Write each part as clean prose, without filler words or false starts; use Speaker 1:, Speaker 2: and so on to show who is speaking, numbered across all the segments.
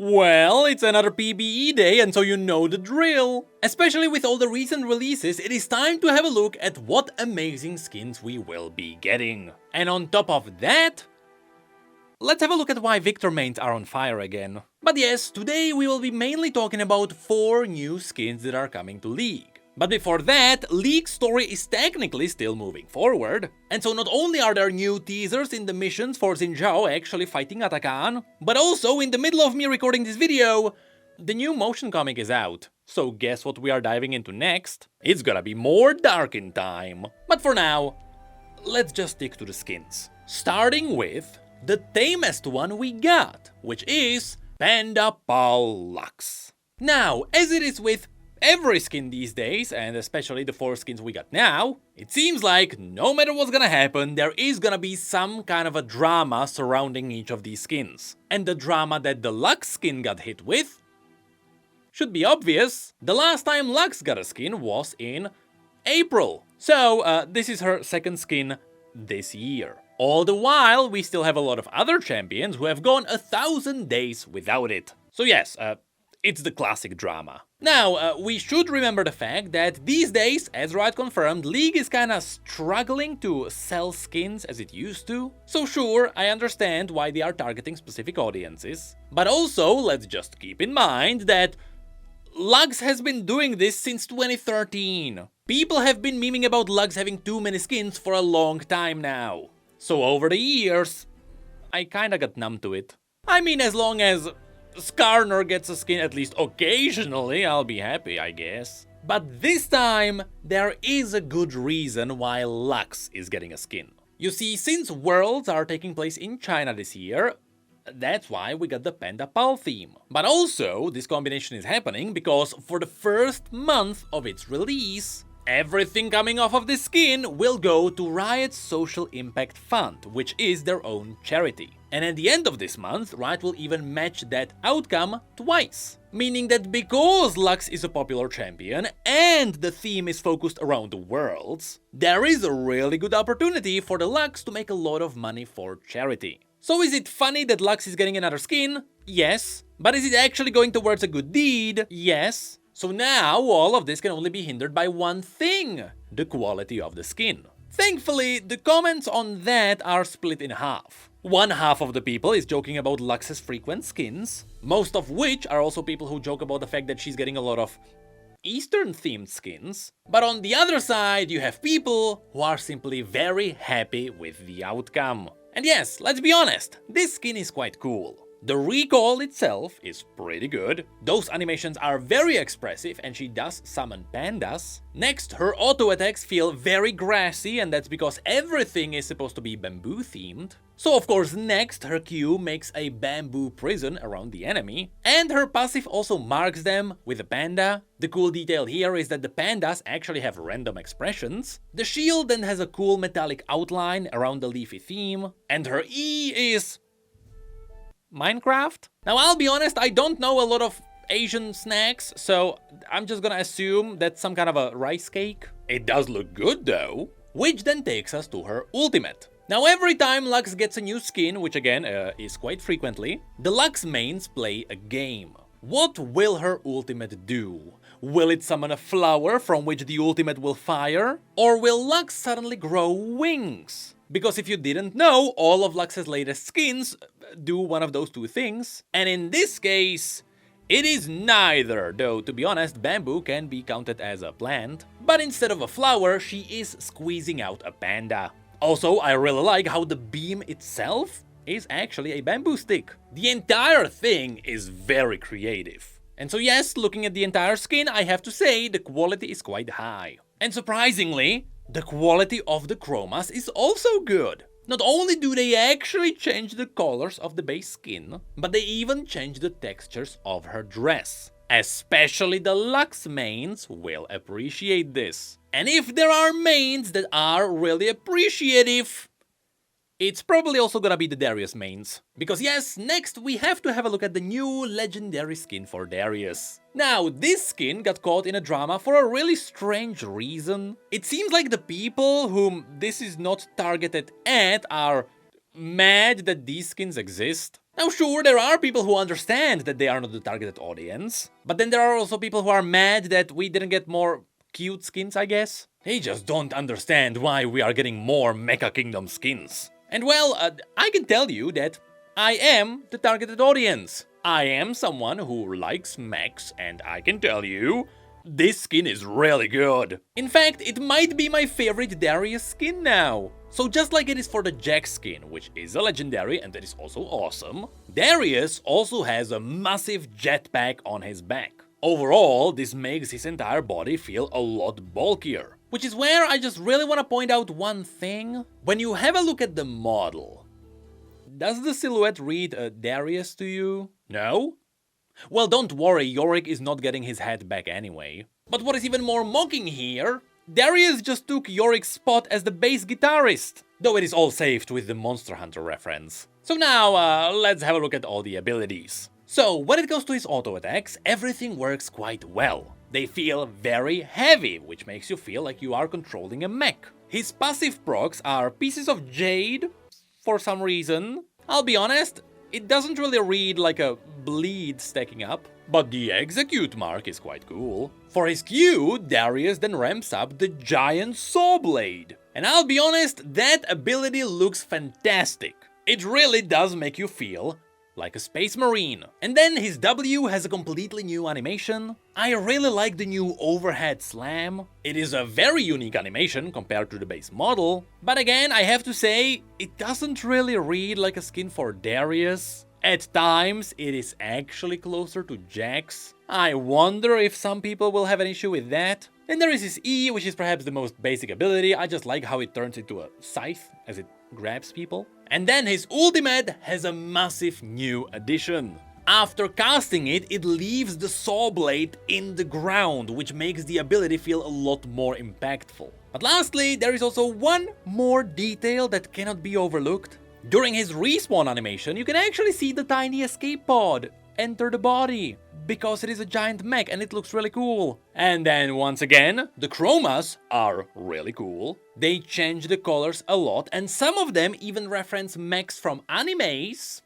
Speaker 1: Well, it's another PBE day, and so you know the drill. Especially with all the recent releases, it is time to have a look at what amazing skins we will be getting. And on top of that, let's have a look at why Viktor mains are on fire again. But yes, today we will be mainly talking about 4 new skins that are coming to League. But before that, League's story is technically still moving forward. And so not only are there new teasers in the missions for Xin Zhao actually fighting Atakan, but also in the middle of me recording this video, the new motion comic is out. So guess what we are diving into next? It's gonna be more dark in time. But for now, let's just stick to the skins. Starting with the tamest one we got, which is Panda Lux. Now, as it is with every skin these days, and especially the 4 skins we got now, it seems like no matter what's gonna happen, there is gonna be some kind of a drama surrounding each of these skins. And the drama that the Lux skin got hit with should be obvious. The last time Lux got a skin was in April. So this is her second skin this year. All the while, we still have a lot of other champions who have gone 1,000 days without it. So yes, it's the classic drama. Now, we should remember the fact that these days, as Riot confirmed, League is kinda struggling to sell skins as it used to. So sure, I understand why they are targeting specific audiences. But also, let's just keep in mind that Lux has been doing this since 2013. People have been memeing about Lux having too many skins for a long time now. So over the years, I kinda got numb to it. I mean, as long as Skarner gets a skin at least occasionally, I'll be happy, I guess. But this time, there is a good reason why Lux is getting a skin. You see, since Worlds are taking place in China this year, that's why we got the Panda theme. But also, this combination is happening because for the first month of its release, everything coming off of this skin will go to Riot's Social Impact Fund, which is their own charity. And at the end of this month, Riot will even match that outcome twice. Meaning that because Lux is a popular champion and the theme is focused around the worlds, there is a really good opportunity for the Lux to make a lot of money for charity. So is it funny that Lux is getting another skin? Yes. But is it actually going towards a good deed? Yes. So now all of this can only be hindered by one thing: the quality of the skin. Thankfully, the comments on that are split in half. One half of the people is joking about Lux's frequent skins, most of which are also people who joke about the fact that she's getting a lot of Eastern-themed skins. But on the other side, you have people who are simply very happy with the outcome. And yes, let's be honest, this skin is quite cool. The recall itself is pretty good. Those animations are very expressive and she does summon pandas. Next, her auto attacks feel very grassy, and that's because everything is supposed to be bamboo themed. So of course next, her Q makes a bamboo prison around the enemy, and her passive also marks them with a panda. The cool detail here is that the pandas actually have random expressions. The shield then has a cool metallic outline around the leafy theme, and her E is Minecraft? Now I'll be honest, I don't know a lot of Asian snacks, so I'm just gonna assume that's some kind of a rice cake. It does look good though. Which then takes us to her ultimate. Now every time Lux gets a new skin, which again is quite frequently, the Lux mains play a game. What will her ultimate do? Will it summon a flower from which the ultimate will fire? Or will Lux suddenly grow wings? Because if you didn't know, all of Lux's latest skins do one of those two things. And in this case, it is neither, though to be honest, bamboo can be counted as a plant. But instead of a flower, she is squeezing out a panda. Also, I really like how the beam itself is actually a bamboo stick. The entire thing is very creative. And so yes, looking at the entire skin, I have to say the quality is quite high. And surprisingly, the quality of the chromas is also good. Not only do they actually change the colors of the base skin, but they even change the textures of her dress. Especially the Lux mains will appreciate this. And if there are mains that are really appreciative, it's probably also gonna be the Darius mains. Because yes, next we have to have a look at the new legendary skin for Darius. Now, this skin got caught in a drama for a really strange reason. It seems like the people whom this is not targeted at are mad that these skins exist. Now sure, there are people who understand that they are not the targeted audience, but then there are also people who are mad that we didn't get more cute skins, I guess. They just don't understand why we are getting more Mecha Kingdom skins. And well, I can tell you that I am the targeted audience. I am someone who likes mechs, and I can tell you, this skin is really good. In fact, it might be my favorite Darius skin now. So just like it is for the Jack skin, which is a legendary and that is also awesome, Darius also has a massive jetpack on his back. Overall, this makes his entire body feel a lot bulkier. Which is where I just really want to point out one thing. When you have a look at the model, does the silhouette read Darius to you? No? Well, don't worry, Yorick is not getting his head back anyway. But what is even more mocking here, Darius just took Yorick's spot as the bass guitarist, though it is all saved with the Monster Hunter reference. So now, let's have a look at all the abilities. So, when it comes to his auto attacks, everything works quite well. They feel very heavy, which makes you feel like you are controlling a mech. His passive procs are pieces of jade, for some reason. I'll be honest, it doesn't really read like a bleed stacking up, but the execute mark is quite cool. For his Q, Darius then ramps up the giant saw blade. And I'll be honest, that ability looks fantastic. It really does make you feel like a space marine. And then his W has a completely new animation. I really like the new overhead slam. It is a very unique animation compared to the base model. But again, I have to say, it doesn't really read like a skin for Darius. At times, it is actually closer to Jack's. I wonder if some people will have an issue with that. Then there is his E, which is perhaps the most basic ability. I just like how it turns into a scythe as it grabs people. And then his ultimate has a massive new addition. After casting it, it leaves the saw blade in the ground, which makes the ability feel a lot more impactful. But lastly, there is also one more detail that cannot be overlooked. During his respawn animation, you can actually see the tiny escape pod enter the body, because it is a giant mech and it looks really cool. And then once again, the chromas are really cool. They change the colors a lot, and some of them even reference mechs from animes.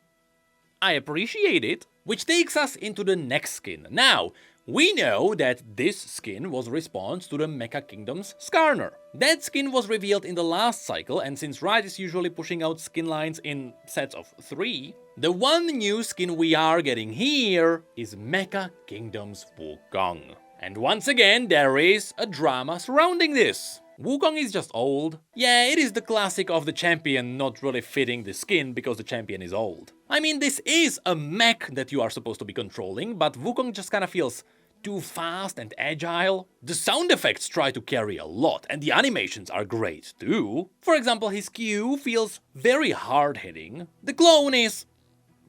Speaker 1: I appreciate it. Which takes us into the next skin. Now, we know that this skin was response to the Mecha Kingdom's Skarner. That skin was revealed in the last cycle, and since Riot is usually pushing out skin lines in sets of 3, the one new skin we are getting here is Mecha Kingdom's Wukong. And once again, there is a drama surrounding this. Wukong is just old. Yeah, it is the classic of the champion not really fitting the skin because the champion is old. I mean, this is a mech that you are supposed to be controlling, but Wukong just kinda feels too fast and agile. The sound effects try to carry a lot, and the animations are great too. For example, his Q feels very hard-hitting. The clone is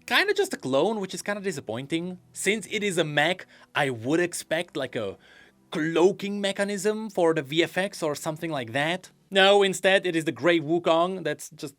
Speaker 1: kinda just a clone, which is kinda disappointing. Since it is a mech, I would expect like a cloaking mechanism for the VFX or something like that. No, instead it is the grey Wukong that's just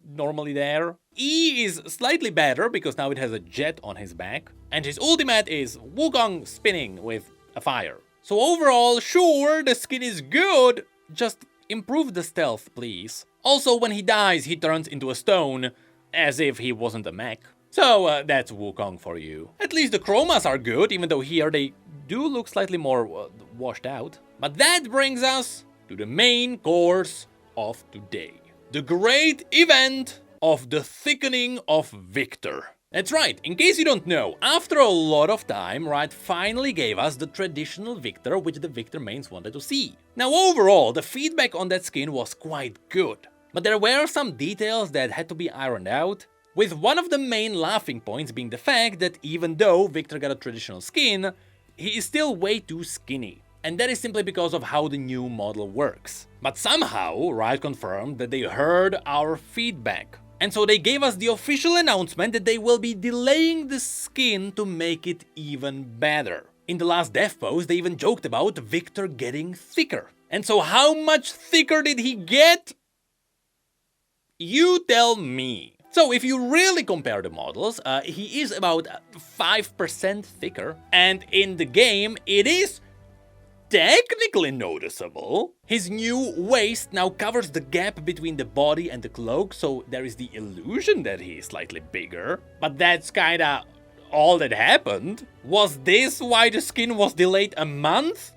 Speaker 1: normally there. E is slightly better because now it has a jet on his back. And his ultimate is Wukong spinning with a fire. So overall, sure, the skin is good, just improve the stealth, please. Also, when he dies, he turns into a stone, as if he wasn't a mech. So that's Wukong for you. At least the chromas are good, even though here they do look slightly more washed out. But that brings us to the main course of today. The great event of the thickening of Viktor. That's right, in case you don't know, after a lot of time, Riot finally gave us the traditional Viktor which the Viktor mains wanted to see. Now overall, the feedback on that skin was quite good. But there were some details that had to be ironed out, with one of the main laughing points being the fact that even though Viktor got a traditional skin, he is still way too skinny. And that is simply because of how the new model works. But somehow, Riot confirmed that they heard our feedback. And so they gave us the official announcement that they will be delaying the skin to make it even better. In the last dev post, they even joked about Viktor getting thicker. And so how much thicker did he get? You tell me. So if you really compare the models, he is about 5% thicker, and in the game it is technically noticeable. His new waist now covers the gap between the body and the cloak, so there is the illusion that he is slightly bigger. But that's kinda all that happened. Was this why the skin was delayed a month?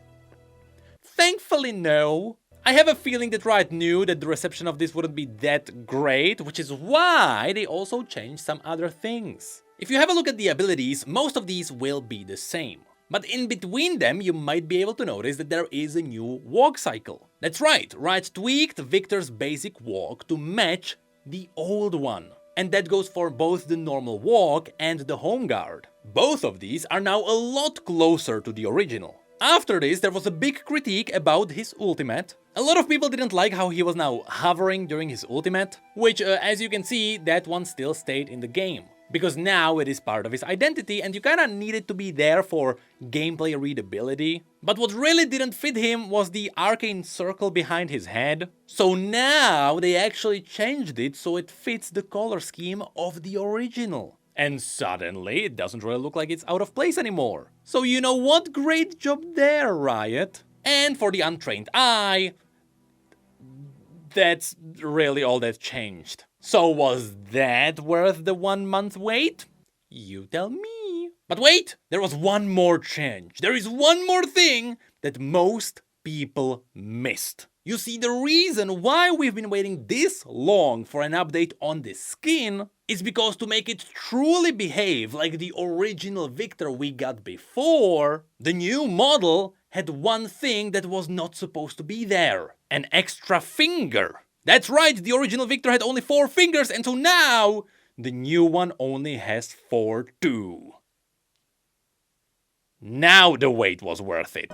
Speaker 1: Thankfully no. I have a feeling that Riot knew that the reception of this wouldn't be that great, which is why they also changed some other things. If you have a look at the abilities, most of these will be the same. But in between them, you might be able to notice that there is a new walk cycle. That's right, Riot tweaked Viktor's basic walk to match the old one. And that goes for both the normal walk and the home guard. Both of these are now a lot closer to the original. After this, there was a big critique about his ultimate. A lot of people didn't like how he was now hovering during his ultimate, which, as you can see, that one still stayed in the game. Because now it is part of his identity and you kinda need it to be there for gameplay readability. But what really didn't fit him was the arcane circle behind his head. So now they actually changed it so it fits the color scheme of the original. And suddenly it doesn't really look like it's out of place anymore. So you know what? Great job there, Riot. And for the untrained eye, that's really all that changed. So was that worth the 1 month wait? You tell me. But wait, there was one more change. There is one more thing that most people missed. You see, the reason why we've been waiting this long for an update on this skin is because to make it truly behave like the original Viktor we got before, the new model had one thing that was not supposed to be there. An extra finger. That's right, the original Viktor had only 4 fingers, and so now the new one only has 4 too. Now the wait was worth it.